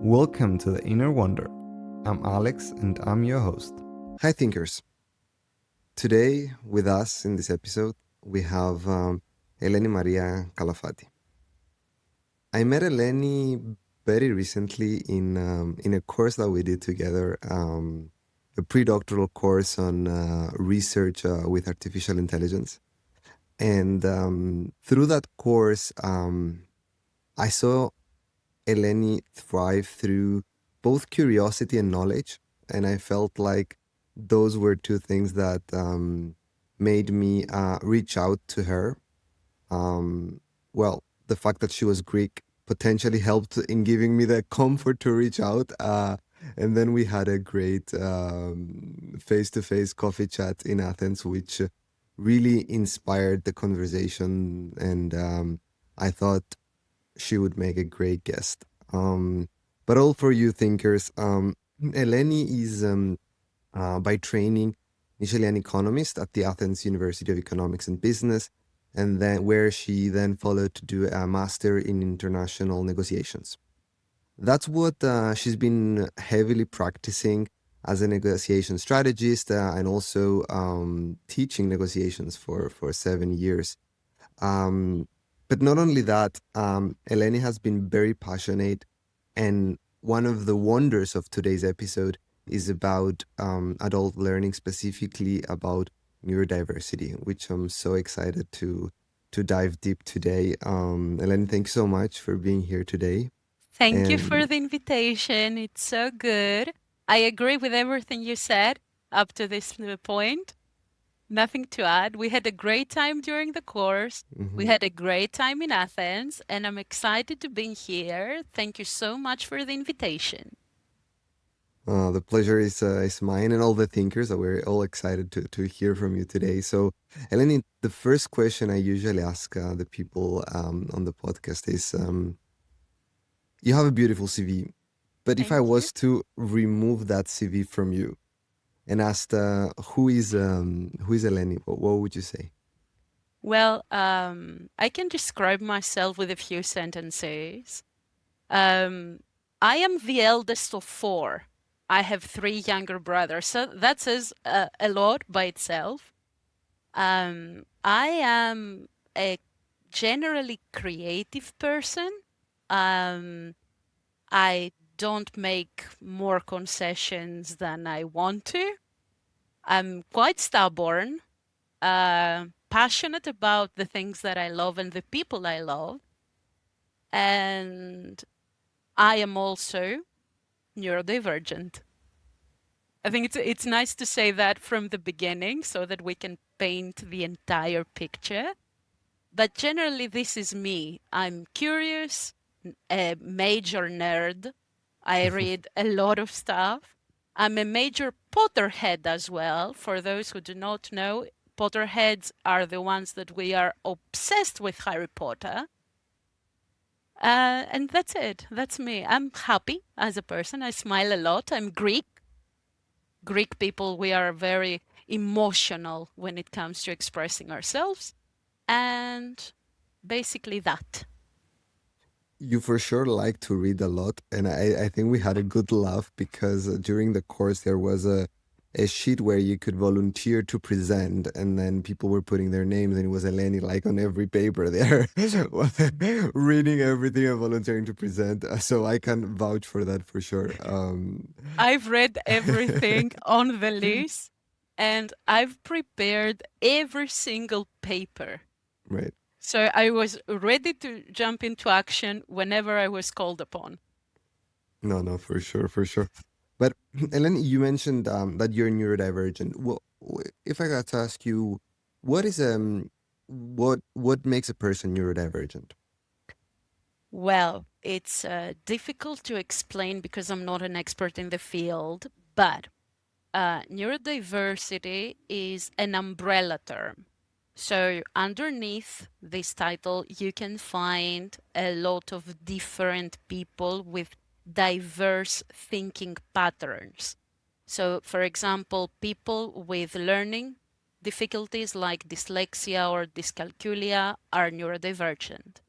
Welcome to The Inner Wonder. I'm Alex and I'm your host. Hi, thinkers. Today, with us in this episode, we have Eleni Maria Kalafati. I met Eleni very recently in a course that we did together, a pre-doctoral course on research with artificial intelligence. And through that course, I saw Eleni thrive through both curiosity and knowledge. And I felt like those were two things that made me reach out to her. Well, the fact that she was Greek potentially helped in giving me the comfort to reach out. And then we had a great face-to-face coffee chat in Athens, which really inspired the conversation. And I thought she would make a great guest. But all for you thinkers, Eleni is by training initially an economist at the Athens University of Economics and Business, and then where she then followed to do a master in international negotiations. That's what she's been heavily practicing as a negotiation strategist and also teaching negotiations for 7 years. Um, but not only that, Eleni has been very passionate, and one of the wonders of today's episode is about adult learning, specifically about neurodiversity, which I'm so excited to dive deep today. Eleni, thanks so much for being here today. Thank you for And the invitation. It's so good. I agree with everything you said up to this point. Nothing to add. We had a great time during the course. We mhm. had a great time in Athens, and I'm excited to be here. Thank you so much for the invitation. The pleasure is mine and all the thinkers. That we're all excited to hear from you today. So, Eleni, the first question I usually ask the people on the podcast is, you have a beautiful CV, but if I Thank you. was to remove that CV from you and ask who is Eleni, what would you say? Well, I can describe myself with a few sentences. Um, I am the eldest of four. I have three younger brothers, so that says a lot by itself. I am a generally creative person. Um, I don't make more concessions than I want to. I'm quite stubborn, passionate about the things that I love and the people I love. And I am also neurodivergent. I think it's nice to say that from the beginning so that we can paint the entire picture. But generally, this is me. I'm curious, a major nerd. I read a lot of stuff. I'm a major Potterhead as well. For those who do not know, Potterheads are the ones that we are obsessed with Harry Potter. And that's it. That's me. I'm happy as a person. I smile a lot. I'm Greek. Greek people, we are very emotional when it comes to expressing ourselves. And basically that. You for sure like to read a lot, and I think we had a good laugh because during the course there was a sheet where you could volunteer to present, and then people were putting their names, and it was Eleni like on every paper there, reading everything and volunteering to present. So I can vouch for that for sure. I've read everything on the list and I've prepared every single paper. Right. So I was ready to jump into action whenever I was called upon. No, no, for sure, for sure. But Eleni, you mentioned that you're neurodivergent. Well, if I got to ask you, what is what makes a person neurodivergent? Well, it's difficult to explain because I'm not an expert in the field, but neurodiversity is an umbrella term. So, underneath this title, you can find a lot of different people with diverse thinking patterns. So, for example, people with learning difficulties like dyslexia or dyscalculia are neurodivergent.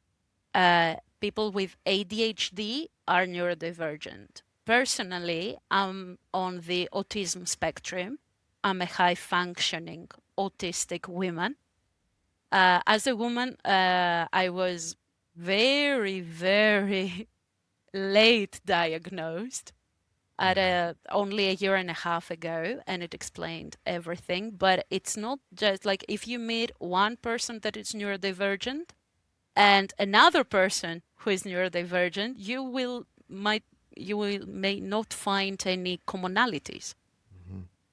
people with ADHD are neurodivergent. Personally, I'm on the autism spectrum. I'm a high functioning autistic woman. As a woman, I was very, very late diagnosed at only a year and a half ago, and it explained everything. But it's not just like if you meet one person that is neurodivergent and another person who is neurodivergent, you will may not find any commonalities.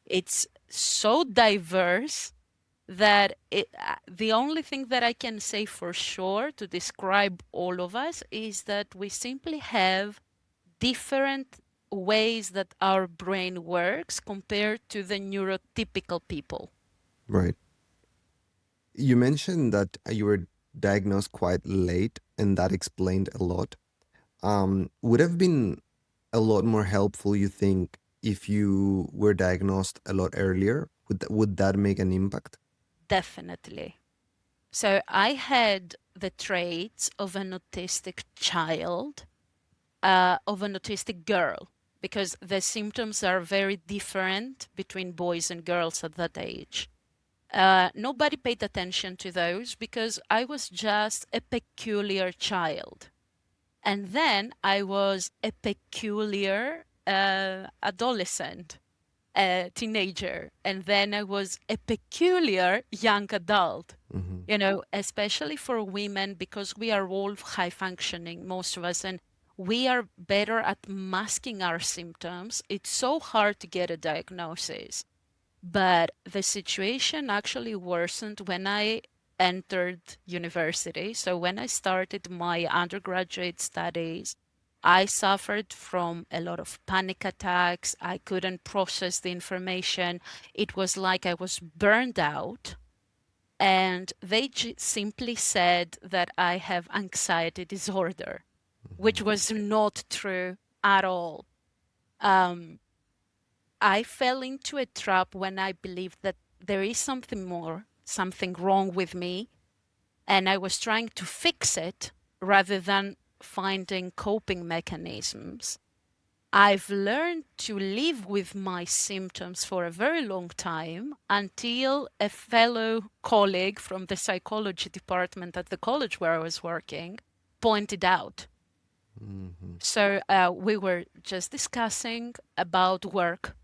It's so diverse that the only thing that I can say for sure to describe all of us is that we simply have different ways that our brain works compared to the neurotypical people. Right. You mentioned that you were diagnosed quite late, and that explained a lot. Would have been a lot more helpful, you think, if you were diagnosed a lot earlier? Would that make an impact? Definitely. So I had the traits of an autistic child, of an autistic girl, because the symptoms are very different between boys and girls at that age. Nobody paid attention to those because I was just a peculiar child. And then I was a peculiar adolescent, a teenager. And then I was a peculiar young adult. You know, especially for women, because we are all high functioning, most of us, and we are better at masking our symptoms. It's so hard to get a diagnosis. But the situation actually worsened when I entered university. So when I started my undergraduate studies, I suffered from a lot of panic attacks. I couldn't process the information. It was like I was burned out. And they simply said that I have anxiety disorder, which was not true at all. Um, I fell into a trap when I believed that there is something more, something wrong with me, and I was trying to fix it rather than finding coping mechanisms. I've learned to live with my symptoms for a very long time until a fellow colleague from the psychology department at the college where I was working pointed out. So we were just discussing about work,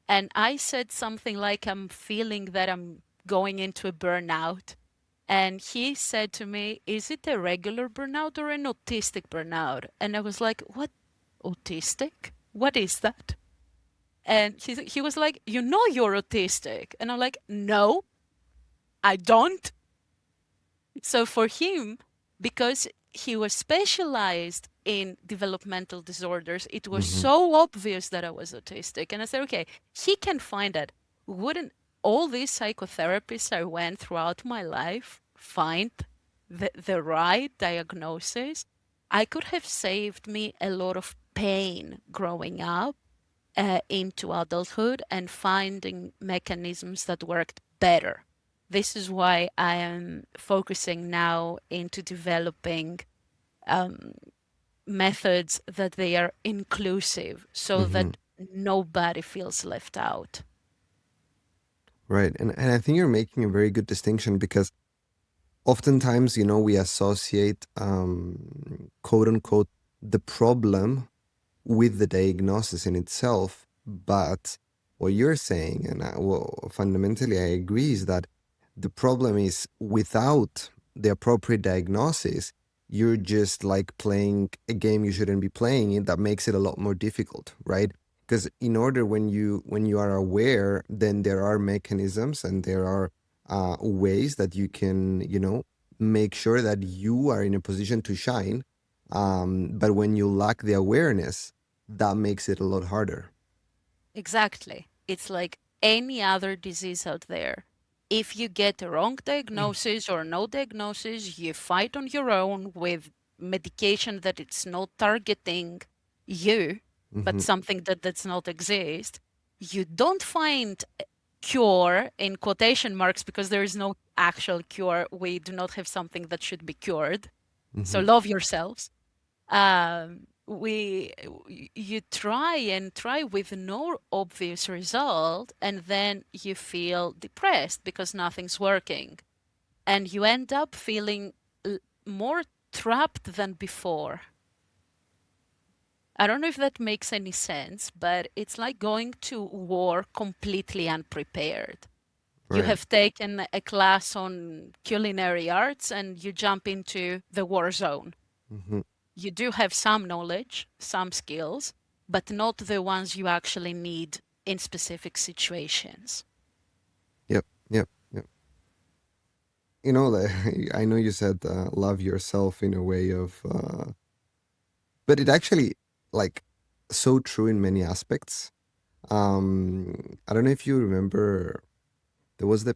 and I said something like, I'm feeling that I'm going into a burnout. And he said to me, is it a regular burnout or an autistic burnout? And I was like, what? Autistic? What is that? And he was like, you know you're autistic. And I'm like, no, I don't. So for him, because he was specialized in developmental disorders, it was so obvious that I was autistic. And I said, okay, he can find it. Wouldn't all these psychotherapists I went throughout my life find the right diagnosis? I could have saved me a lot of pain growing up into adulthood and finding mechanisms that worked better. This is why I am focusing now into developing methods that they are inclusive so that nobody feels left out. Right. And I think you're making a very good distinction, because oftentimes, we associate, quote unquote, the problem with the diagnosis in itself. But what you're saying, and fundamentally I agree, is that the problem is without the appropriate diagnosis, you're just like playing a game you shouldn't be playing. It that makes it a lot more difficult, right? Because in order, when you are aware, then there are mechanisms and there are ways that you can make sure that you are in a position to shine. But when you lack the awareness, that makes it a lot harder. Exactly. It's like any other disease out there. If you get a wrong diagnosis or no diagnosis, you fight on your own with medication that it's not targeting you, but something that does not exist. You don't find a cure in quotation marks because there is no actual cure. We do not have something that should be cured. So love yourselves. You try with no obvious result, and then you feel depressed because nothing's working, and you end up feeling more trapped than before. I don't know if that makes any sense, but it's like going to war completely unprepared. You Right. have taken a class on culinary arts and you jump into the war zone. Mm-hmm. You do have some knowledge, some skills, but not the ones you actually need in specific situations. Yep. Yep. Yep. You know, I know you said love yourself in a way of, but it actually like so true in many aspects. I don't know if you remember, there was the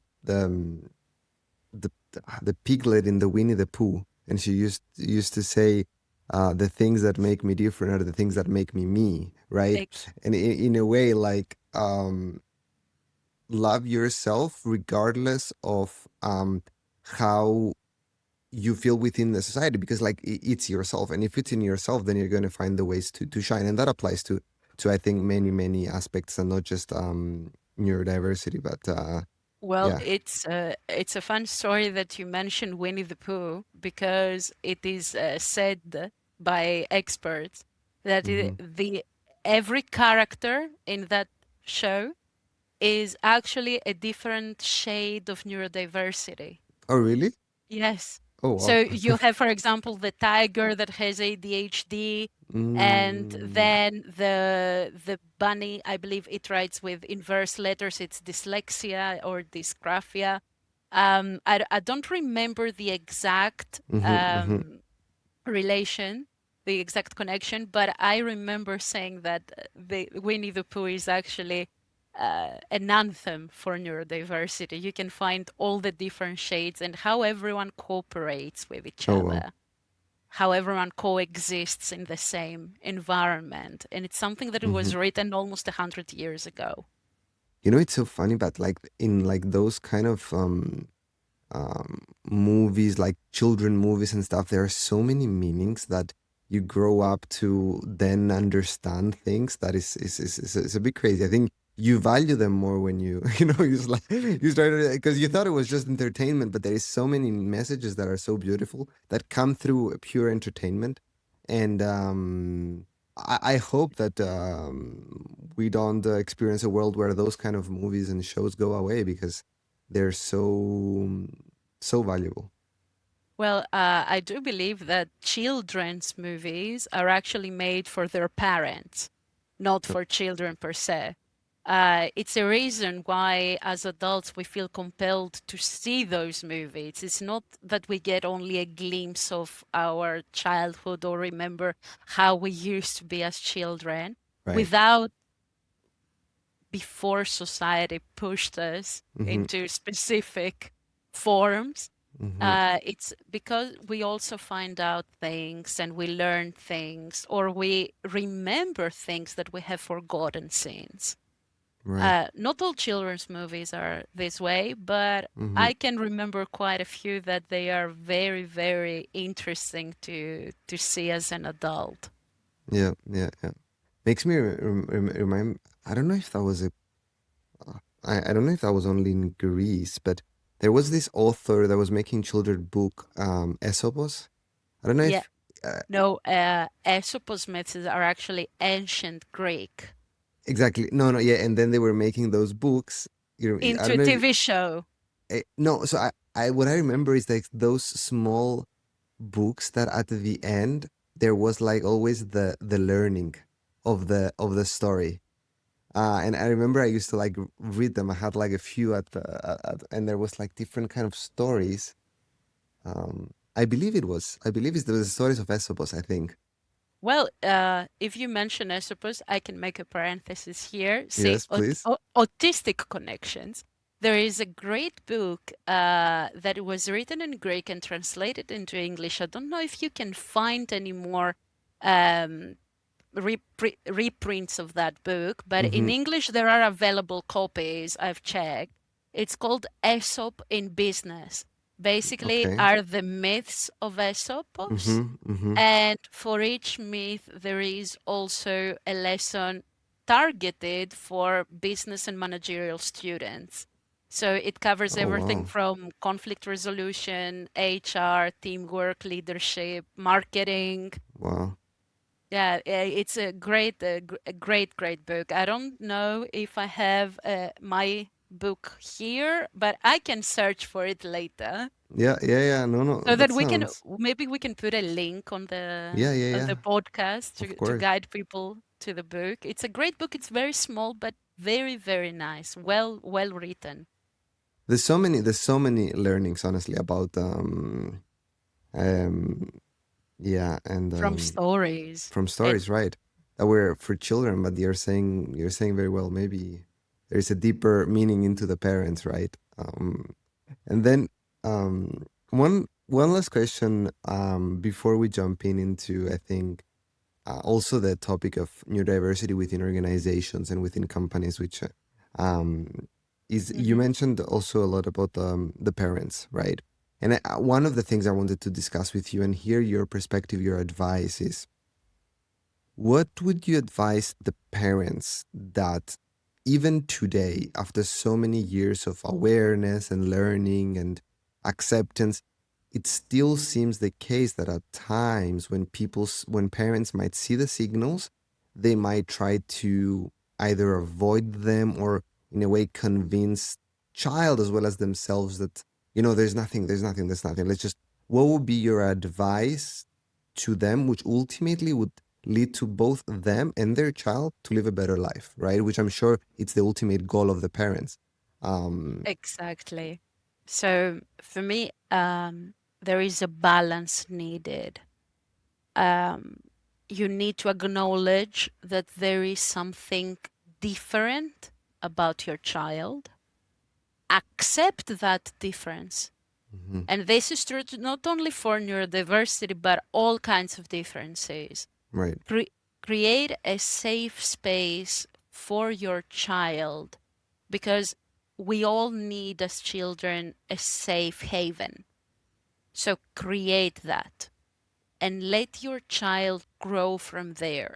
piglet in the Winnie the Pooh, and she used to say, "The things that make me different are the things that make me me," right? Ex- And in a way, like, love yourself regardless of how you feel within the society, because like it's yourself, and if it's in yourself, then you're going to find the ways to shine, and that applies to I think many aspects, and not just neurodiversity, but Well, yeah. it's a fun story that you mentioned Winnie the Pooh because it is said by experts that Hmm. the every character in that show is actually a different shade of neurodiversity. Oh, really? Yes. Oh, So wow. you have, for example, the tiger that has ADHD, and Mm, then the bunny, I believe it writes with inverse letters, it's dyslexia or dysgraphia. I don't remember the exact mhm, mhm. relation, the exact connection, but I remember saying that the Winnie the Pooh is actually an anthem for neurodiversity. You can find all the different shades and how everyone cooperates with each Oh, wow. other, how everyone coexists in the same environment. And it's something that Mhm. was written almost 100 years ago. You know, it's so funny, but like in like those kind of movies, like children movies and stuff, there are so many meanings that you grow up to then understand things that is a bit crazy. I think you value them more when you you know you just like you started because you thought it was just entertainment, but there is so many messages that are so beautiful that come through pure entertainment, and I hope that we don't experience a world where those kind of movies and shows go away, because they're so valuable. Well, I do believe that children's movies are actually made for their parents, not Yep. for children per se. It's a reason why, as adults, we feel compelled to see those movies. It's not that we get only a glimpse of our childhood or remember how we used to be as children Right. without before society pushed us Mm-hmm. into specific forms. Mm-hmm. It's because we also find out things and we learn things or we remember things that we have forgotten since. Right. Not all children's movies are this way, but Mm-hmm. I can remember quite a few that they are very, very interesting to see as an adult. Yeah. Yeah. Yeah. Makes me remind. I don't know if that was a. I don't know if that was only in Greece, but there was this author that was making children book, Aesopus. I don't know Yeah, if uh, no, Aesop's myths are actually ancient Greek exactly. No, no, yeah. And then they were making those books. I into don't a know if TV show. no. So what I remember is like those small books that at the end there was like always the learning of the story. And I remember I used to like read them. I had like a few and there was like different kind of stories. I believe it's the stories of Aesopus, I think. Well, if you mention Aesopus, I can make a parenthesis here. See, Yes, please. autistic connections. There is a great book that was written in Greek and translated into English. I don't know if you can find any more um, reprints of that book, but in Mm-hmm. English there are available copies. I've checked. It's called Aesop in Business. basically Okay. are the myths of Aesopus. And for each myth, there is also a lesson targeted for business and managerial students. So it covers Oh, everything wow. from conflict resolution, HR, teamwork, leadership, marketing. Wow. Yeah, it's a great book. I don't know if I have my book here, but I can search for it later. Yeah. No, So that that sounds. maybe we can put a link on Yeah. the podcast Of to course. guide people to the book. It's a great book. It's very small, but very nice. Well written. There's so many learnings, honestly, about um yeah, and From stories. from And stories, right? That were for children, but you're saying very well. Maybe there's a deeper meaning into the parents, right? And then one last question before we jump into, I think, also the topic of neurodiversity within organizations and within companies, which um, is you Mhm. mentioned also a lot about the parents, right? And one of the things I wanted to discuss with you and hear your perspective, your advice is, what would you advise the parents that even today, after so many years of awareness and learning and acceptance, it still seems the case that at times when parents might see the signals, they might try to either avoid them or in a way convince child as well as themselves that, there's nothing. Let's just, what would be your advice to them, which ultimately would lead to both them and their child to live a better life, right? Which I'm sure it's the ultimate goal of the parents. Um, Exactly. So for me, there is a balance needed. Um, you need to acknowledge that there is something different about your child. Accept that difference. mhm, And this is true not only for neurodiversity, but all kinds of differences. right. Cre- Create a safe space for your child because we all need, as children, a safe haven. So create that and let your child grow from there.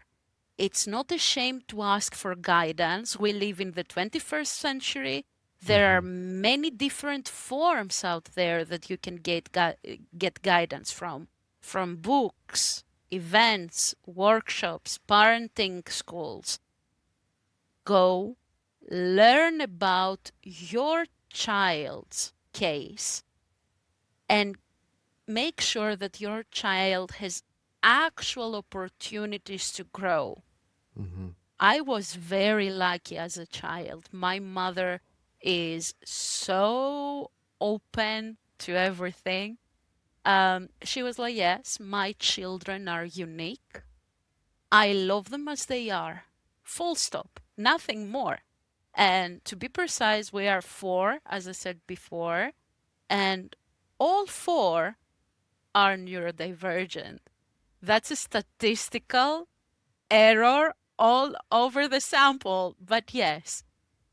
It's not a shame to ask for guidance. We live in the 21st century. There are Hmm. many different forms out there that you can get guidance from books, events, workshops, parenting schools. Go learn about your child's case and make sure that your child has actual opportunities to grow. Hmm. I was very lucky as a child. My mother is so open to everything. She was like, yes, my children are unique. I love them as they are. Full stop. Nothing more. And to be precise, we are four, as I said before, and all four are neurodivergent. That's a statistical error all over the sample, but yes.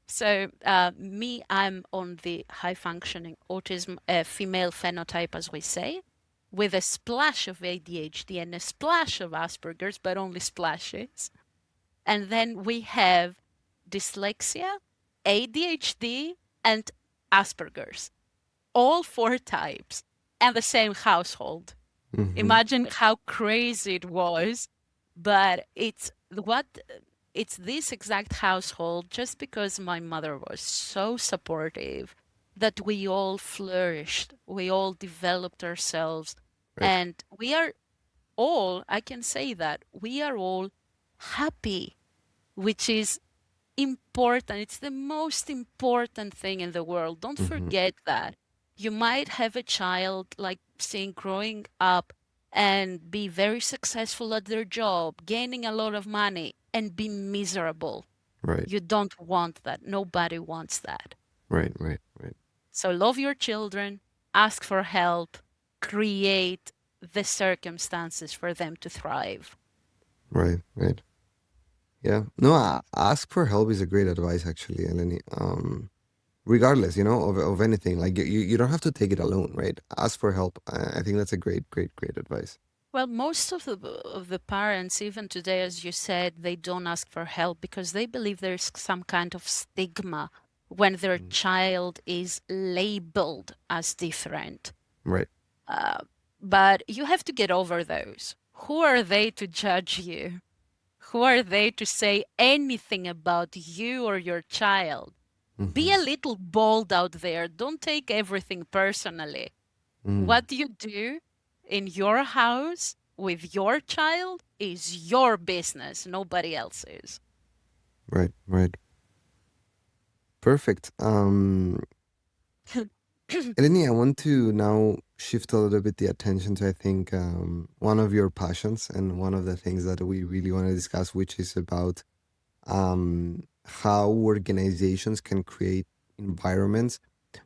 So, me, I'm on the high functioning autism female phenotype, as we say, with a splash of ADHD and a splash of Asperger's, but only splashes. And then we have dyslexia, ADHD, and Asperger's, all four types, and the same household. Hmm. Imagine how crazy it was, but it's this exact household just because my mother was so supportive that we all flourished, we all developed ourselves, Right. and we are all, I can say that, we are all happy, which is important. It's the most important thing in the world. Don't Hmm. forget that. You might have a child like seeing growing up and be very successful at their job, gaining a lot of money, and be miserable. Right. You don't want that. Nobody wants that. Right. So love your children, ask for help, create the circumstances for them to thrive. Right. Yeah. No, ask for help is a great advice, actually, Eleni. regardless, of anything. Like you don't have to take it alone, right? Ask for help. I think that's a great advice. Well, most of the parents, even today, as you said, they don't ask for help because they believe there's some kind of stigma when their Mm. child is labeled as different. Right. Uh, but you have to get over those. Who are they to judge you? Who are they to say anything about you or your child? Be Hmm. a little bold out there. Don't take everything personally. Mm. What you do in your house with your child is your business, nobody else's. Right. Perfect. Eleni, I want to now shift a little bit the attention to, I think, one of your passions and one of the things that we really want to discuss, which is about how organizations can create environments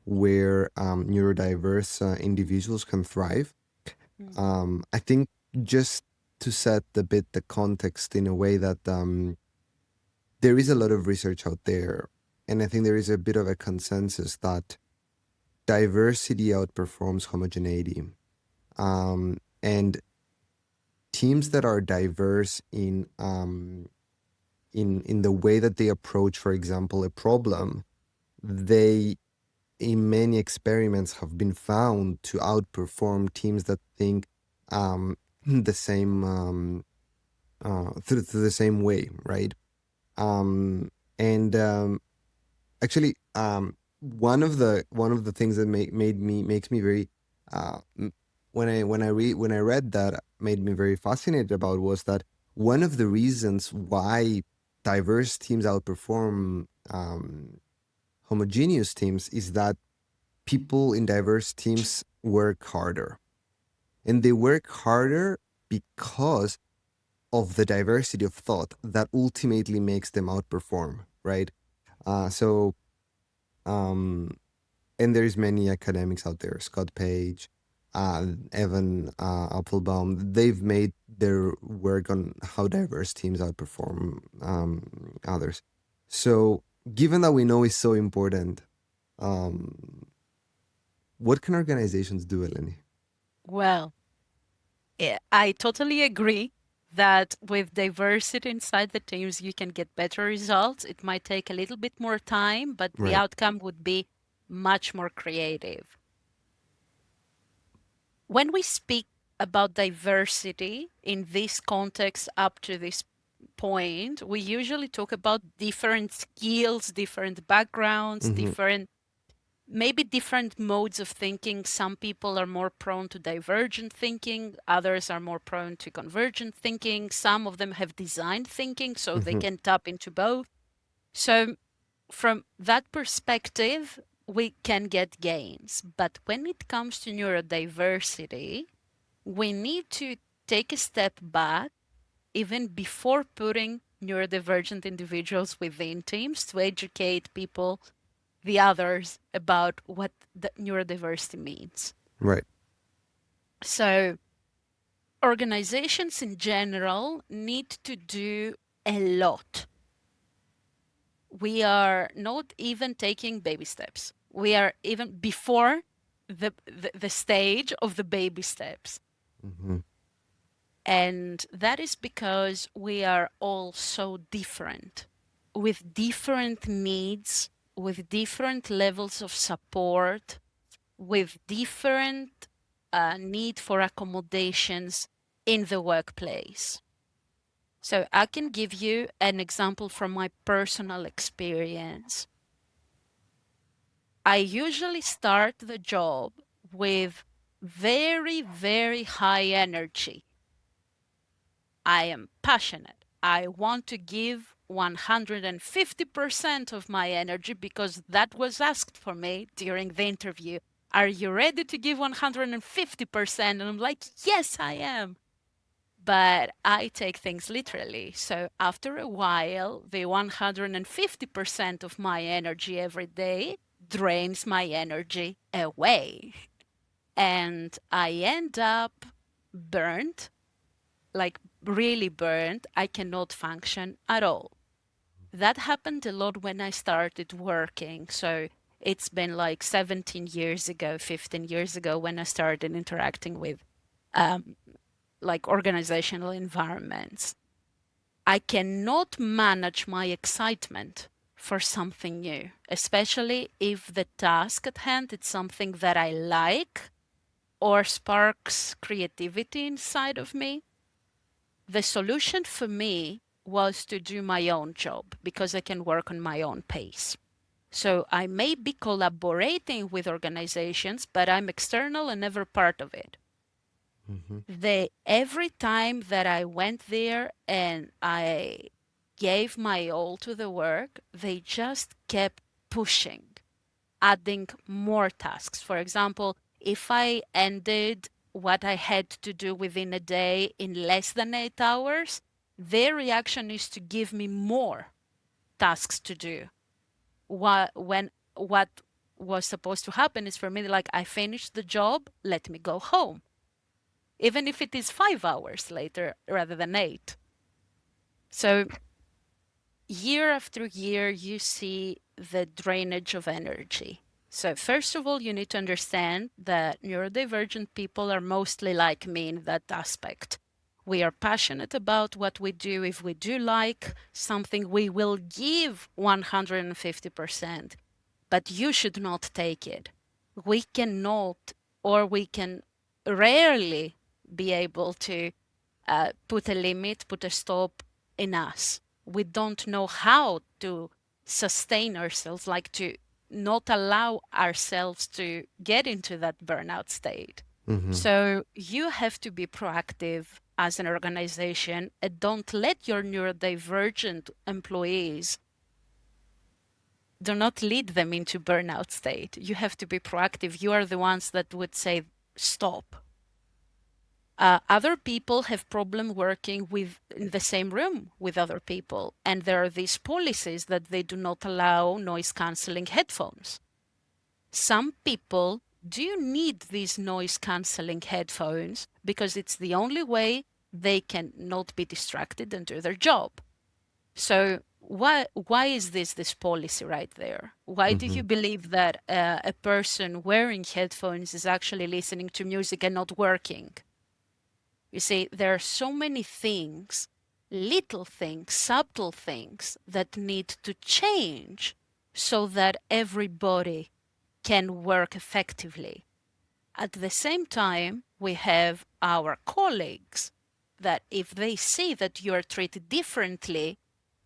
where neurodiverse individuals can thrive. Mhm. I think just to set a bit the context in a way that there is a lot of research out there, and I think there is a bit of a consensus that diversity outperforms homogeneity. And teams that are diverse in the way that they approach, for example, a problem, they in many experiments have been found to outperform teams that think the same through the same way, right? And Actually, one of the things that makes me very when I read that made me very fascinated about was that one of the reasons why diverse teams outperform homogeneous teams is that people in diverse teams work harder, and they work harder because of the diversity of thought that ultimately makes them outperform, right? So um and there's many academics out there, Scott Page, Evan Applebaum. They've made their work on how diverse teams outperform others. So given that we know it's so important, um, what can organizations do, Eleni? Well, I totally agree that with diversity inside the teams, you can get better results. It might take a little bit more time, but the Right. outcome would be much more creative. When we speak about diversity in this context up to this point, we usually talk about different skills, different backgrounds, Mm-hmm. maybe different modes of thinking. Some people are more prone to divergent thinking, others are more prone to convergent thinking. Some of them have design thinking, so they Mm-hmm. can tap into both. So, from that perspective, we can get gains. But when it comes to neurodiversity, we need to take a step back even before putting neurodivergent individuals within teams to educate people, the others, about what the neurodiversity means. Right. So, organizations in general need to do a lot. We are not even taking baby steps. We are even before the stage of the baby steps. Mm-hmm. And that is because we are all so different, with different needs, with different levels of support, with different need for accommodations in the workplace. So I can give you an example from my personal experience. I usually start the job with very, very high energy. I am passionate. I want to give 150% of my energy because that was asked for me during the interview. Are you ready to give 150%? And I'm like, yes, I am. But I take things literally. So after a while, the 150% of my energy every day drains my energy away. And I end up burnt, like really burnt. I cannot function at all. That happened a lot when I started working. So it's been like 17 years ago, 15 years ago when I started interacting with like organizational environments. I cannot manage my excitement for something new, especially if the task at hand is something that I like or sparks creativity inside of me. The solution for me was to do my own job because I can work on my own pace. So I may be collaborating with organizations, but I'm external and never part of it. Every time that I went there and I gave my all to the work, they just kept pushing, adding more tasks. For example, if I ended what I had to do within a day in less than 8 hours, their reaction is to give me more tasks to do. What was supposed to happen is for me, like, I finished the job, let me go home, even if it is 5 hours later rather than 8. So year after year, you see the drainage of energy. So first of all, you need to understand that neurodivergent people are mostly like me in that aspect. We are passionate about what we do. If we do like something, we will give 150%, but you should not take it. We cannot, or we can rarely be able to put a limit, put a stop in us. We don't know how to sustain ourselves, like to not allow ourselves to get into that burnout state. So you have to be proactive as an organization and don't let your neurodivergent employees, do not lead them into burnout state. You have to be proactive. You are the ones that would say, stop. Other people have problem working with in the same room with other people, and there are these policies that they do not allow noise canceling headphones. Some people do need these noise canceling headphones because it's the only way they can not be distracted and do their job. So why is this policy right there? Why do you believe that a person wearing headphones is actually listening to music and not working? You see, there are so many things, little things, subtle things that need to change so that everybody can work effectively. At the same time, we have our colleagues that if they see that you are treated differently,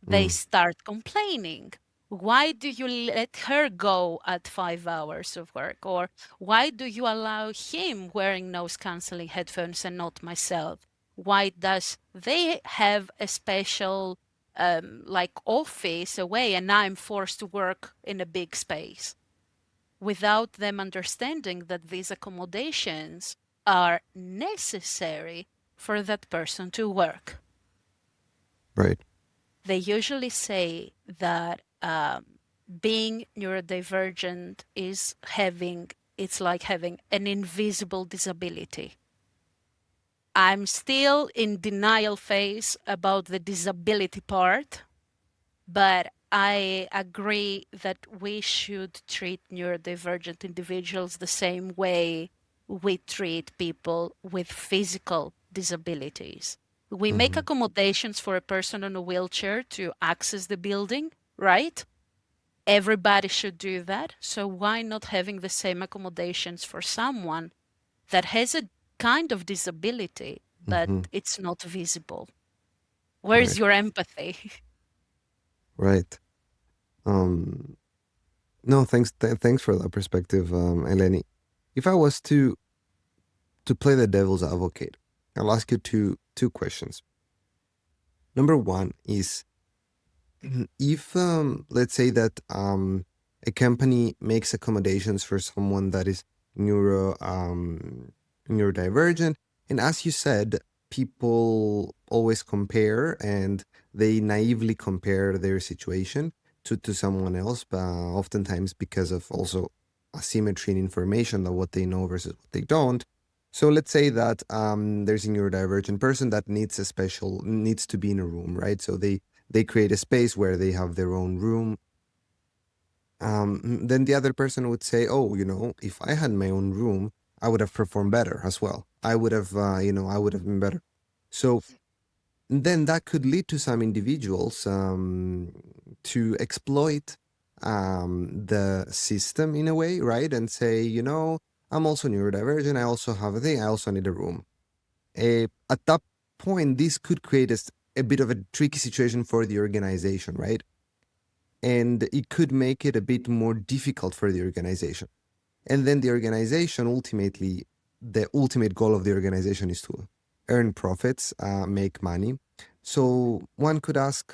they start complaining. Why do you let her go at 5 hours of work? Or why do you allow him wearing noise canceling headphones and not myself? Why does they have a special like office away and I'm forced to work in a big space? Without them understanding that these accommodations are necessary for that person to work. Right. They usually say that being neurodivergent is it's like having an invisible disability. I'm still in denial phase about the disability part, but I agree that we should treat neurodivergent individuals the same way we treat people with physical disabilities. We make accommodations for a person on a wheelchair to access the building, right? Everybody should do that. So why not having the same accommodations for someone that has a kind of disability, but it's not visible? Where's Right. your empathy? Right. No, thanks for that perspective, Eleni. If I was to play the devil's advocate, I'll ask you two questions. Number one is, if let's say that a company makes accommodations for someone that is neurodivergent, and as you said, people always compare and they naively compare their situation to someone else, but oftentimes because of also asymmetry in information that what they know versus what they don't. So let's say that there's a neurodivergent person that needs to be in a room, right? So they create a space where they have their own room. then the other person would say, oh, if I had my own room, I would have performed better as well. I would have, I would have been better. So then that could lead to some individuals to exploit the system in a way, right? And say, I'm also neurodivergent. I also have a thing. I also need a room. At that point, this could create a bit of a tricky situation for the organization, right? And it could make it a bit more difficult for the organization. And then the organization, ultimately, the ultimate goal of the organization is to earn profits, make money. So one could ask,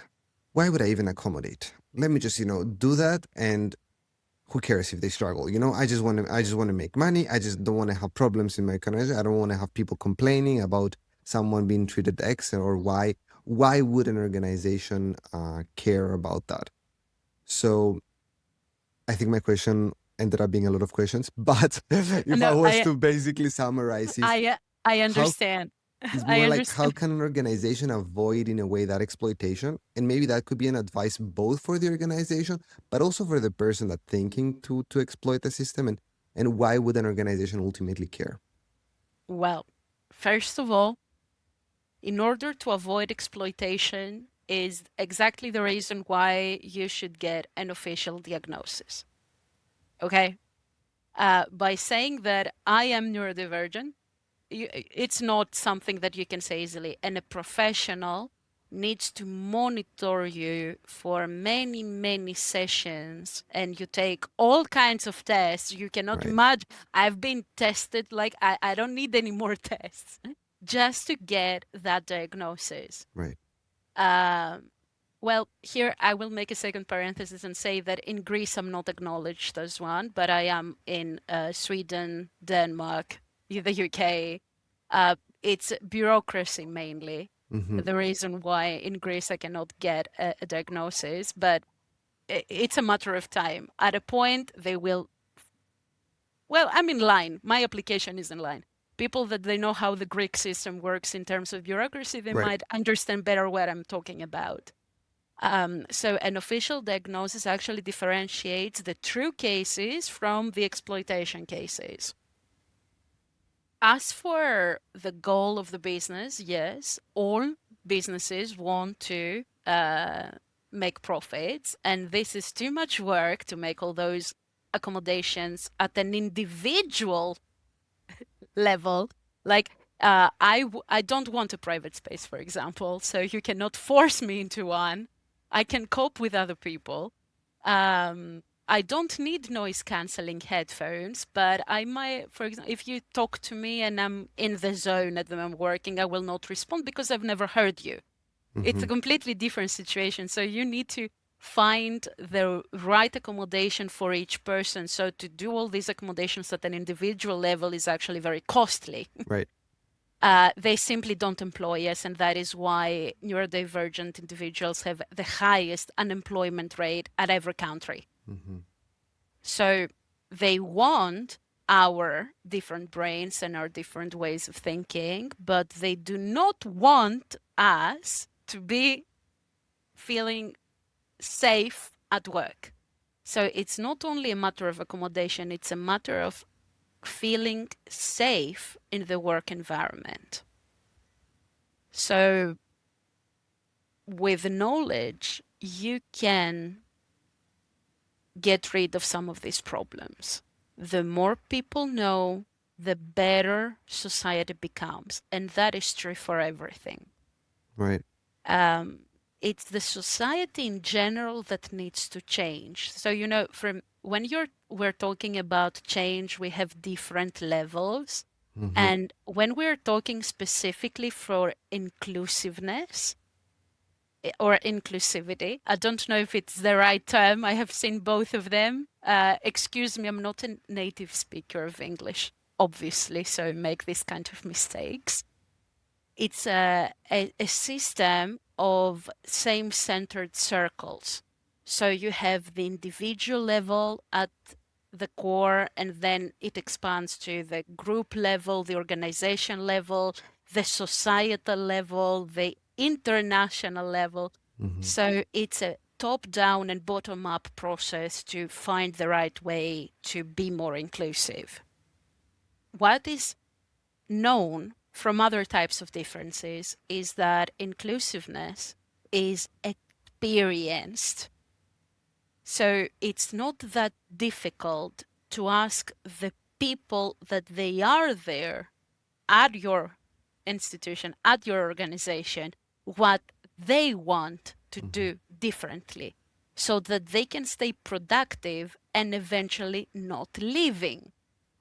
why would I even accommodate? Let me just, do that, and who cares if they struggle? I just want to make money. I just don't want to have problems in my organization. I don't want to have people complaining about someone being treated X or Y. Why would an organization care about that? So I think my question ended up being a lot of questions, but if I was to basically summarize, I understand. It's more like, how can an organization avoid in a way that exploitation? And maybe that could be an advice both for the organization, but also for the person that's thinking to exploit the system. And why would an organization ultimately care? Well, first of all, in order to avoid exploitation is exactly the reason why you should get an official diagnosis. Okay? By saying that I am neurodivergent, it's not something that you can say easily. And a professional needs to monitor you for many, many sessions, and you take all kinds of tests. You cannot imagine. I've been tested, like I don't need any more tests just to get that diagnosis. Right. Well, here I will make a second parenthesis and say that in Greece I'm not acknowledged as one, but I am in Sweden, Denmark, the UK. It's bureaucracy mainly. The reason why in Greece I cannot get a diagnosis, but it's a matter of time. At a point they will. Well, I'm in line. My application is in line. People that they know how the Greek system works in terms of bureaucracy, they might understand better what I'm talking about. So an official diagnosis actually differentiates the true cases from the exploitation cases. As for the goal of the business, yes, all businesses want to make profits, and this is too much work to make all those accommodations at an individual level. Like I don't want a private space, for example, so you cannot force me into one. I can cope with other people. I don't need noise cancelling headphones, but I might, for example, if you talk to me and I'm in the zone at the moment working, I will not respond because I've never heard you. It's a completely different situation. So you need to find the right accommodation for each person. So to do all these accommodations at an individual level is actually very costly. Right. They simply don't employ us, and that is why neurodivergent individuals have the highest unemployment rate at every country. So they want our different brains and our different ways of thinking, but they do not want us to be feeling safe at work. So it's not only a matter of accommodation, it's a matter of feeling safe in the work environment. So with knowledge, you can get rid of some of these problems. The more people know, the better society becomes. And that is true for everything. Right. It's the society in general that needs to change. So, from when we're talking about change, we have different levels. And when we're talking specifically for inclusiveness or inclusivity, I don't know if it's the right term. I have seen both of them. Excuse me, I'm not a native speaker of English, obviously, so I make this kind of mistakes. It's a system of same-centered circles. So you have the individual level at the core, and then it expands to the group level, the organization level, the societal level, the international level. So it's a top-down and bottom-up process to find the right way to be more inclusive. What is known from other types of differences is that inclusiveness is experienced. So it's not that difficult to ask the people that they are there at your institution, at your organization, what they want to do differently so that they can stay productive and eventually not leaving.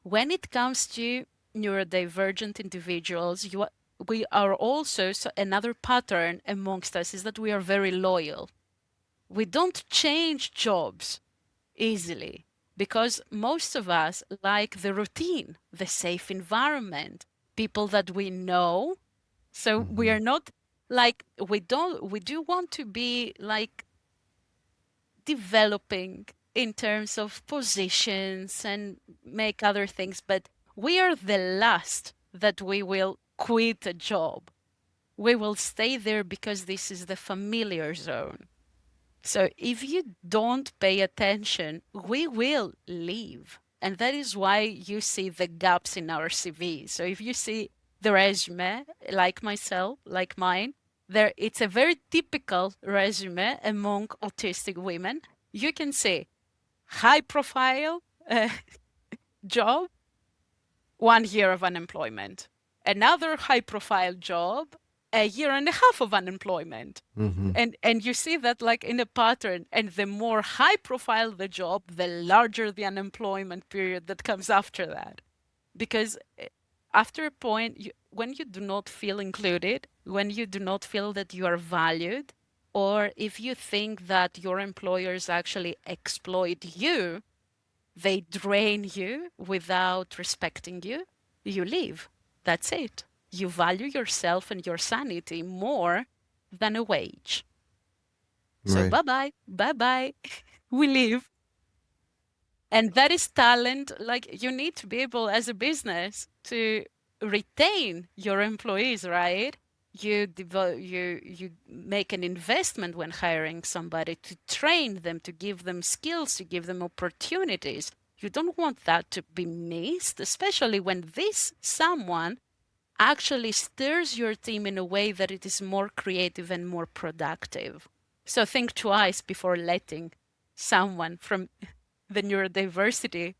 When it comes to neurodivergent individuals, we are also, so another pattern amongst us is that we are very loyal. We don't change jobs easily because most of us like the routine, the safe environment, people that we know. So we are not like, we do want to be like developing in terms of positions and make other things, but we are the last that we will quit a job. We will stay there because this is the familiar zone. So if you don't pay attention, we will leave. And that is why you see the gaps in our CV. So if you see the resume, like myself, like mine, there it's a very typical resume among autistic women. You can see high profile job, 1 year of unemployment. Another high profile job, a year and a half of unemployment. And you see that like in a pattern, and the more high profile the job, the larger the unemployment period that comes after that. Because after a point, when you do not feel included, when you do not feel that you are valued, or if you think that your employers actually exploit you, they drain you without respecting you, you leave. That's it. You value yourself and your sanity more than a wage. So Right. bye-bye, bye-bye, we leave. And that is talent. Like you need to be able as a business to retain your employees, right? You make an investment when hiring somebody to train them, to give them skills, to give them opportunities. You don't want that to be missed, especially when this someone actually steers your team in a way that it is more creative and more productive. So think twice before letting someone from the neurodiversity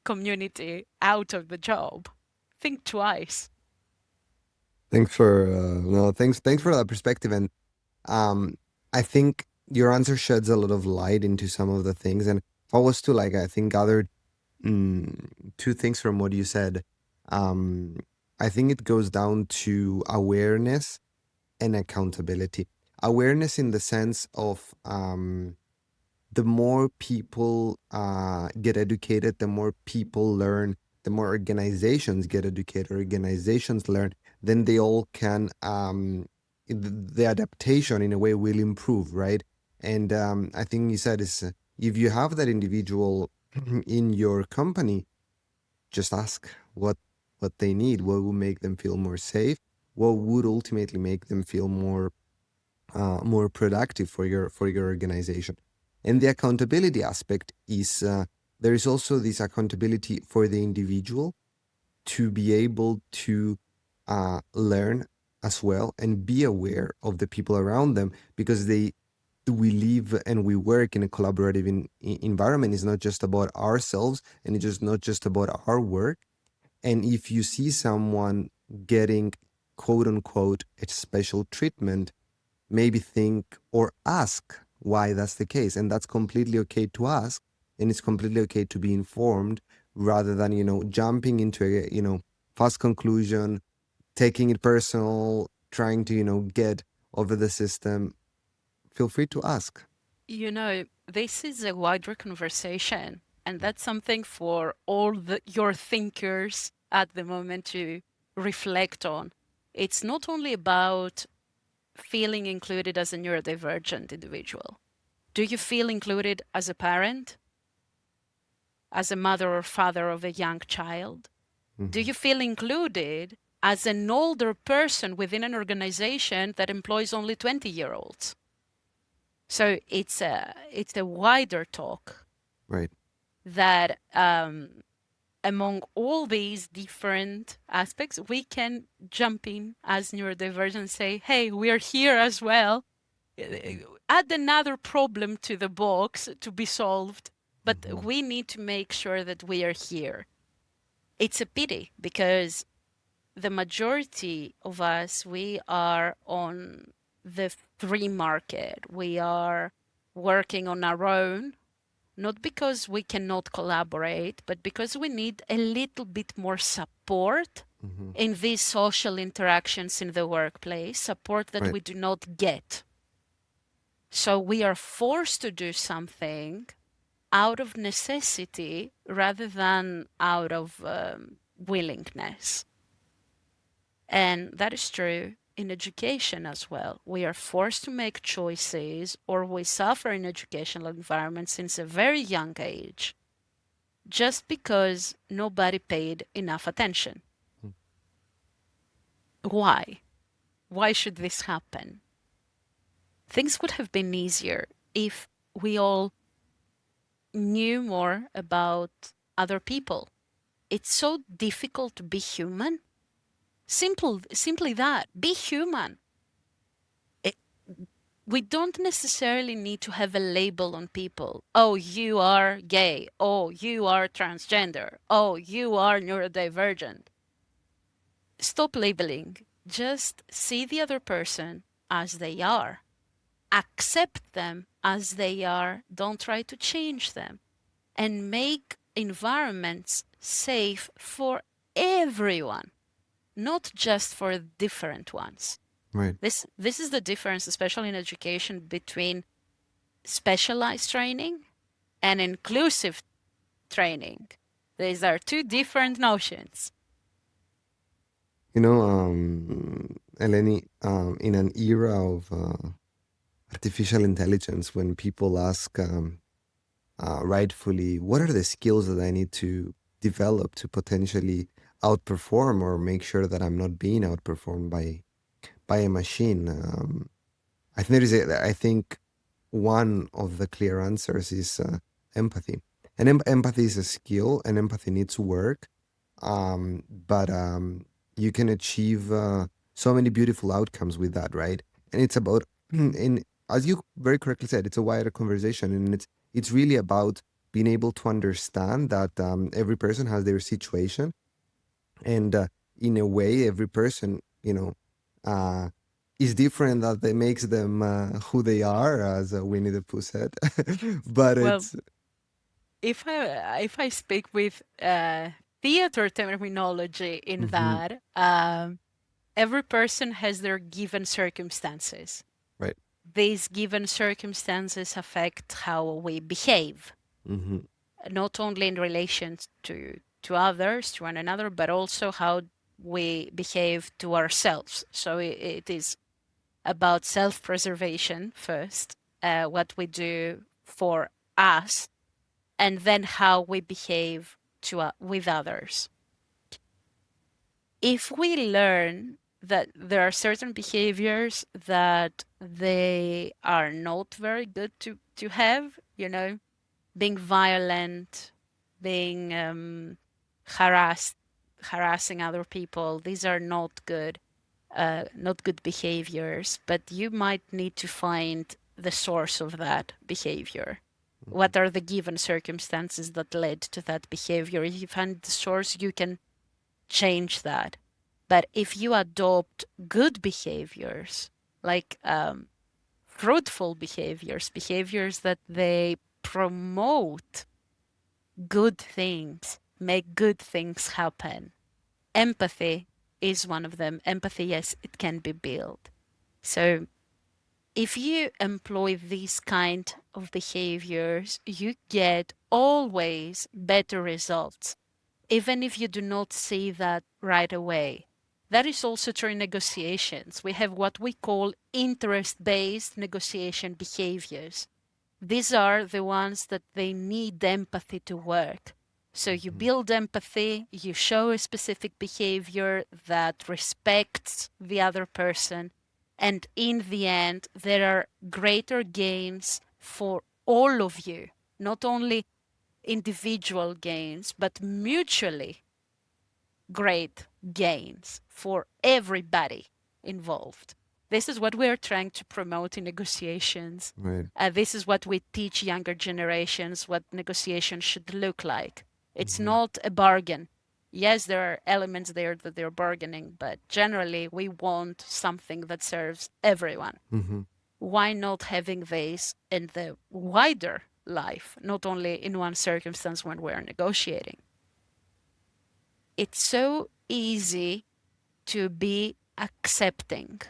community out of the job. Think twice. Thanks for thanks for that perspective, and I think your answer sheds a lot of light into some of the things. And if I was to like, I think gather two things from what you said. I think it goes down to awareness and accountability. Awareness in the sense of the more people get educated, the more people learn, the more organizations get educated, organizations learn, then they all can, the adaptation in a way will improve, right? And I think you said is if you have that individual in your company, just ask what they need, what will make them feel more safe, what would ultimately make them feel more productive for your organization. And the accountability aspect is there is also this accountability for the individual to be able to learn as well and be aware of the people around them, because we live and we work in a collaborative environment. It's not just about ourselves, and it's just not just about our work. And if you see someone getting quote unquote a special treatment, maybe think or ask why that's the case. And that's completely okay to ask, and it's completely okay to be informed, rather than jumping into a fast conclusion, taking it personal, trying to get over the system. Feel free to ask. This is a wider conversation, and that's something for all your thinkers at the moment to reflect on. It's not only about feeling included as a neurodivergent individual. Do you feel included as a parent, as a mother or father of a young child? Do you feel included as an older person within an organization that employs only 20-year-olds? So it's a wider talk Right. that among all these different aspects, we can jump in as neurodivergent and say, hey, we are here as well. Add another problem to the box to be solved, but we need to make sure that we are here. It's a pity because the majority of us, we are on the free market. We are working on our own, not because we cannot collaborate, but because we need a little bit more support in these social interactions in the workplace, support that Right. we do not get. So we are forced to do something out of necessity rather than out of willingness. And that is true in education as well. We are forced to make choices, or we suffer in educational environments since a very young age, just because nobody paid enough attention. Why? Why should this happen? Things would have been easier if we all knew more about other people. It's so difficult to be human. Simply that. Be human. We don't necessarily need to have a label on people. Oh, you are gay. Oh, you are transgender. Oh, you are neurodivergent. Stop labeling. Just see the other person as they are. Accept them as they are. Don't try to change them. And make environments safe for everyone, not just for different ones. Right. This is the difference, especially in education, between specialized training and inclusive training. These are two different notions. You know, Eleni, in an era of artificial intelligence, when people ask rightfully, what are the skills that I need to develop to potentially outperform or make sure that I'm not being outperformed by a machine? I think one of the clear answers is empathy. And empathy is a skill, and empathy needs work. But you can achieve so many beautiful outcomes with that, right? And it's about, in as you very correctly said, it's a wider conversation, and it's really about being able to understand that every person has their situation, and in a way, every person, uh, is different. That makes them who they are, as Winnie the Pooh said. But Well, it's if I speak with theater terminology in mhm, that, every person has their given circumstances. right. These given circumstances affect how we behave, Hmm. not only in relation to others, to one another, but also how we behave to ourselves. So it is about self-preservation first, what we do for us, and then how we behave with others. If we learn that there are certain behaviors that they are not very good to have, being violent, being harassing other people, these are not good behaviors, but you might need to find the source of that behavior. What are the given circumstances that led to that behavior? If you find the source, you can change that. But if you adopt good behaviors, like fruitful behaviors that they promote good things, make good things happen. Empathy is one of them. Empathy, yes, it can be built. So if you employ these kind of behaviors, you get always better results, even if you do not see that right away. That is also true in negotiations. We have what we call interest-based negotiation behaviors. These are the ones that they need empathy to work. So you build empathy, you show a specific behavior that respects the other person, And in the end, there are greater gains for all of you, not only individual gains, but mutually great gains for everybody involved. This is what we're trying to promote in negotiations. Right. This is what we teach younger generations what negotiation should look like. It's Mhm. not a bargain. Yes, there are elements there that they're bargaining, but generally we want something that serves everyone. Mhm. Why not having this in the wider life, not only in one circumstance when we're negotiating? It's so easy to be accepting.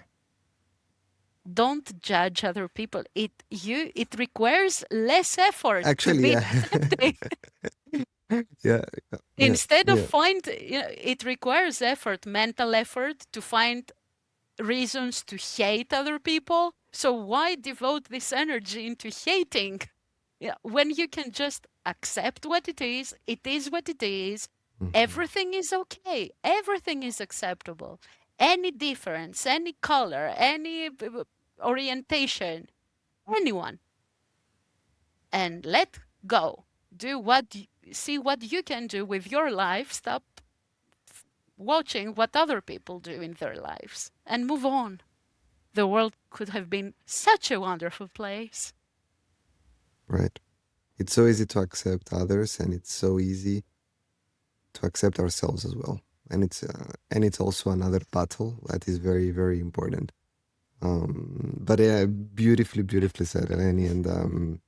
Don't judge other people. It requires less effort to Actually, be yeah. accepting. Yeah. Yeah. Instead of Yeah. it requires effort, mental effort to find reasons to hate other people. So why devote this energy into hating? Yeah, when you can just accept what it is what it is. Mhm. Everything is okay. Everything is acceptable. Any difference, any color, any orientation, anyone, and let go. Do see what you can do with your life. Stop watching what other people do in their lives and move on. The world could have been such a wonderful place. Right. It's so easy to accept others, and it's so easy to accept ourselves as well. And it's also another battle that is very, very important. But yeah, beautifully said, Eleni, and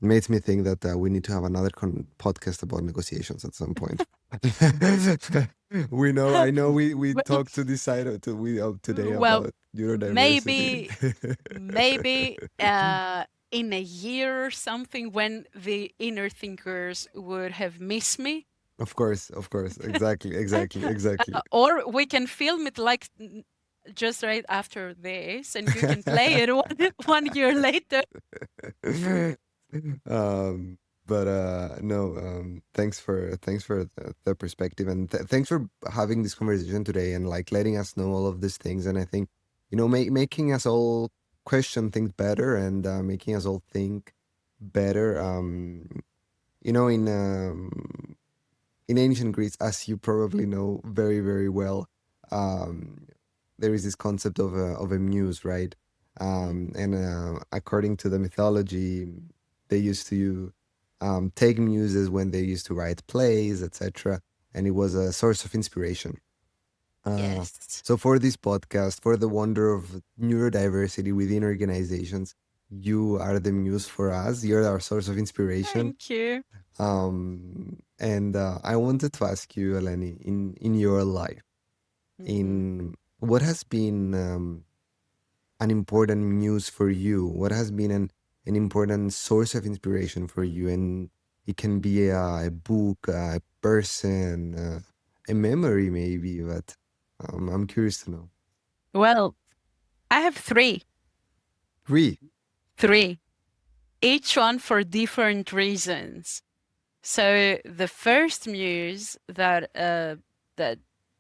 makes me think that we need to have another podcast about negotiations at some point. I know we Well, talked to decide to we today well, about neurodiversity. maybe in a year or something when the inner thinkers would have missed me. Of course, exactly. Or we can film it like just right after this, and you can play it one year later. um, but no, thanks for the perspective, and thanks for having this conversation today, and like letting us know all of these things. And I think, making us all question things better, and making us all think better. You know, in ancient Greece, as you probably know very, very well, um, there is this concept of a muse, right? And according to the mythology, they used to take muses when they used to write plays, etc. And it was a source of inspiration. Yes. So for this podcast, for the wonder of neurodiversity within organizations, you are the muse for us. You're our source of inspiration. Thank you. And I wanted to ask you, Eleni, in your life, in what has been an important muse for you? What has been an important source of inspiration for you? And it can be a book, a person, a memory, maybe. But I'm curious to know. Well, I have three. Three. Three. Each one for different reasons. So the first muse that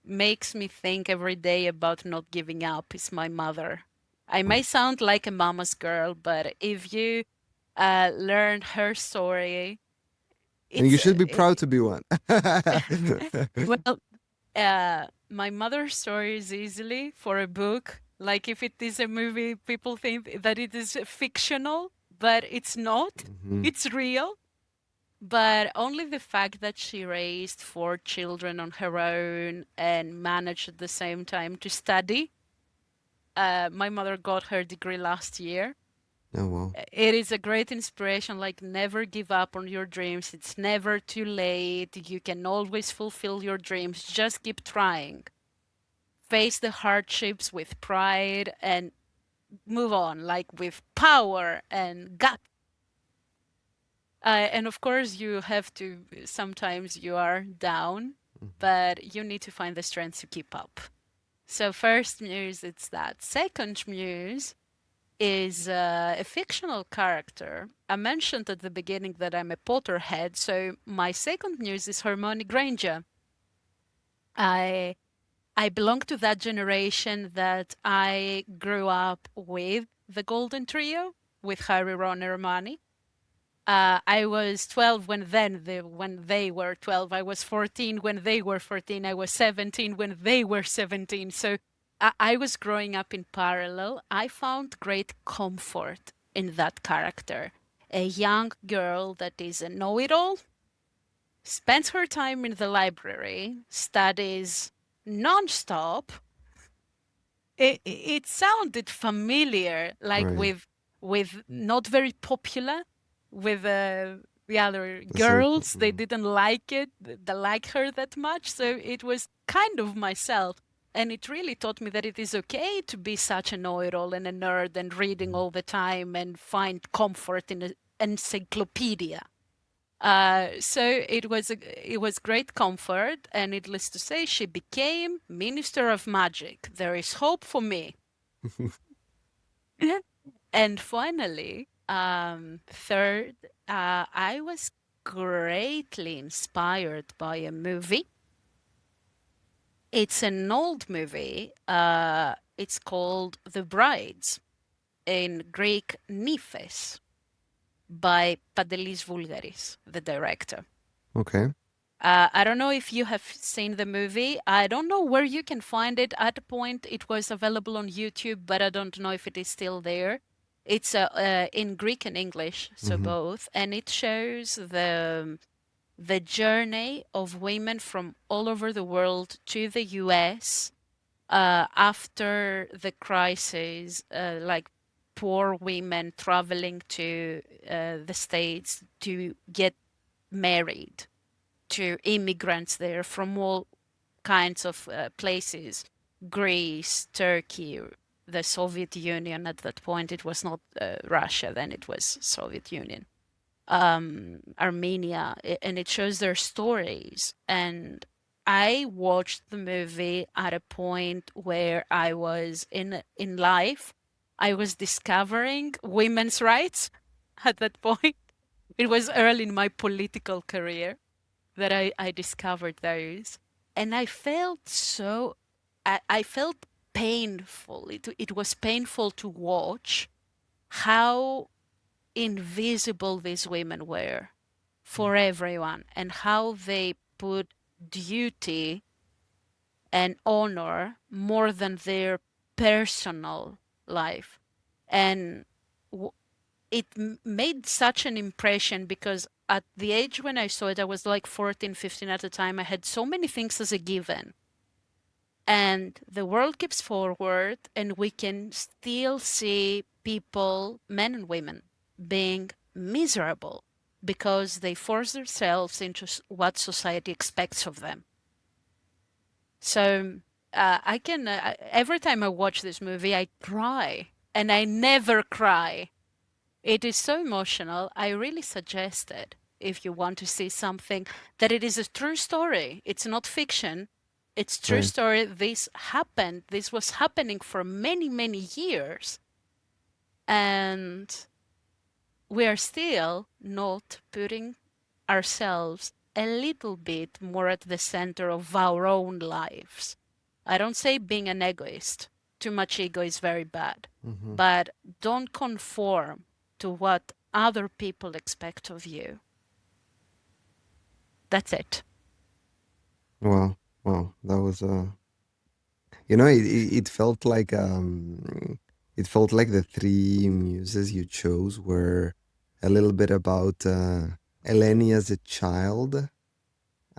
makes me think every day about not giving up is my mother. I may sound like a mama's girl, but if you learn her story, And you it's should be proud to be one. well, my mother's story is easily for a book. Like if it is a movie, people think that it is fictional, but it's not. Mhm. It's real. But only the fact that she raised 4 children on her own and managed at the same time to study. My mother got her degree last year. Oh, wow. It is a great inspiration. Like, never give up on your dreams. It's never too late. You can always fulfill your dreams. Just keep trying. Face the hardships with pride and move on, like with power and gut. And of course, you have to, sometimes you are down, but you need to find the strength to keep up. So, first muse, it's that. Second muse is a fictional character. I mentioned at the beginning that I'm a Potterhead, so my second muse is Hermione Granger. I I belong to that generation that I grew up with the Golden Trio, with Harry, Ron, and Hermione. I was 12 when they were 12. I was 14 when they were 14. I was 17 when they were 17. So I was growing up in parallel. I found great comfort in that character. A young girl that is a know-it-all, spends her time in the library, studies non-stop. It sounded familiar, like Right. with not very popular with the other The circle. girls. They didn't like it, they like her that much. So it was kind of myself. And it really taught me that it is okay to be such a know-it-all and a nerd and reading all the time and find comfort in an encyclopedia. So it was great comfort, and needless to say, she became Minister of Magic. There is hope for me. And finally, third, I was greatly inspired by a movie. It's an old movie. It's called The Brides, in Greek Niphes, by Pantelis Voulgaris, the director. Okay. I don't know if you have seen the movie. I don't know where you can find it. At a point, it was available on YouTube, but I don't know if it is still there. It's in Greek and English, so Hmm. both, and it shows the journey of women from all over the world to the US after the crisis, like poor women traveling to the States to get married to immigrants there from all kinds of places. Greece, Turkey, the Soviet Union. At that point, it was not Russia, then it was Soviet Union. Armenia, and it shows their stories. And I watched the movie at a point where I was in life. I was discovering women's rights at that point. It was early in my political career that I discovered those. And I felt so, I felt painful. It was painful to watch how invisible these women were for everyone and how they put duty and honor more than their personal life. And it made such an impression because at the age when I saw it, I was like 14, 15 at the time. I had so many things as a given. And the world keeps forward, and we can still see people, men and women, being miserable because they force themselves into what society expects of them. So I can, every time I watch this movie, I cry, and I never cry. It is so emotional. I really suggest it if you want to see something that it is a true story. It's not fiction. It's true Right. story. This happened. This was happening for many, many years. And we are still not putting ourselves a little bit more at the center of our own lives. I don't say being an egoist. Too much ego is very bad. Hmm. But don't conform to what other people expect of you. That's it. Wow. Wow. That was it felt like the three muses you chose were a little bit about Eleni as a child,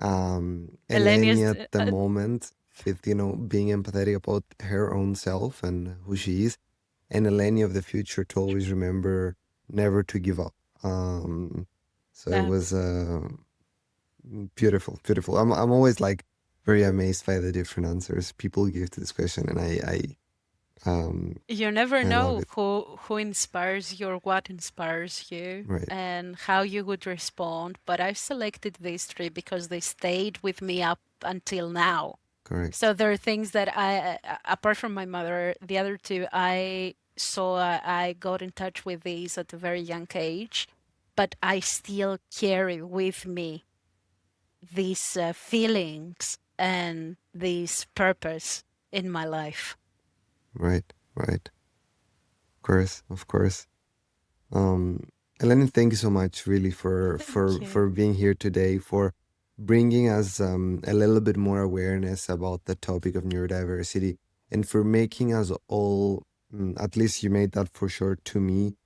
Eleni Eleni is, at the moment with being empathetic about her own self and who she is, and Eleni of the future to always remember never to give up. So it was beautiful, beautiful. I'm always like very amazed by the different answers people give to this question, and you never I love know it. who inspires you or what inspires you Right, and how you would respond. But I selected these three because they stayed with me up until now. So correct. there are things that apart from my mother, the other two, I got in touch with these at a very young age, but I still carry with me these feelings and this purpose in my life. Right. Of course. Eleni, thank you so much, really, for being here today, for bringing us a little bit more awareness about the topic of neurodiversity, and for making us all, at least you made that for sure to me,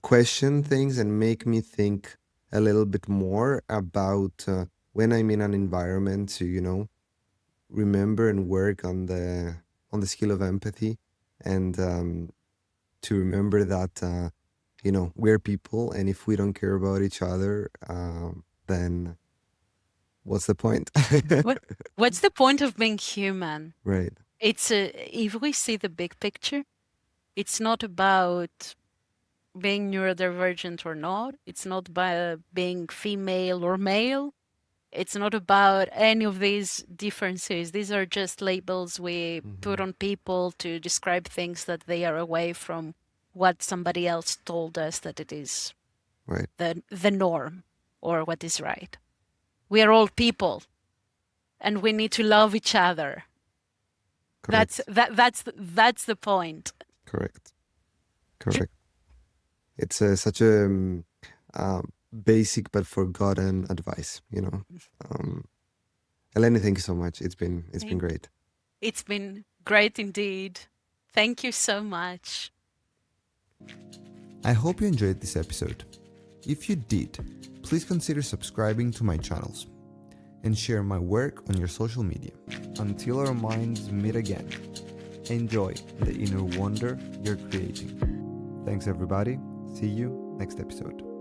question things and make me think a little bit more about when I'm in an environment to remember and work on the skill of empathy, and to remember that we're people, and if we don't care about each other, then what's the point? What's the point of being human? Right. If we see the big picture, it's not about being neurodivergent or not. It's not about being female or male. It's not about any of these differences. These are just labels we put on people to describe things that they are away from what somebody else told us that it is Right. the norm or what is right. We are all people, and we need to love each other. Correct. That's the point. Correct. It's such a basic but forgotten advice. Eleni, thank you so much. It's been great. It's been great indeed. Thank you so much. I hope you enjoyed this episode. If you did, please consider subscribing to my channels and share my work on your social media. Until our minds meet again, enjoy the inner wonder you're creating. Thanks everybody. See you next episode.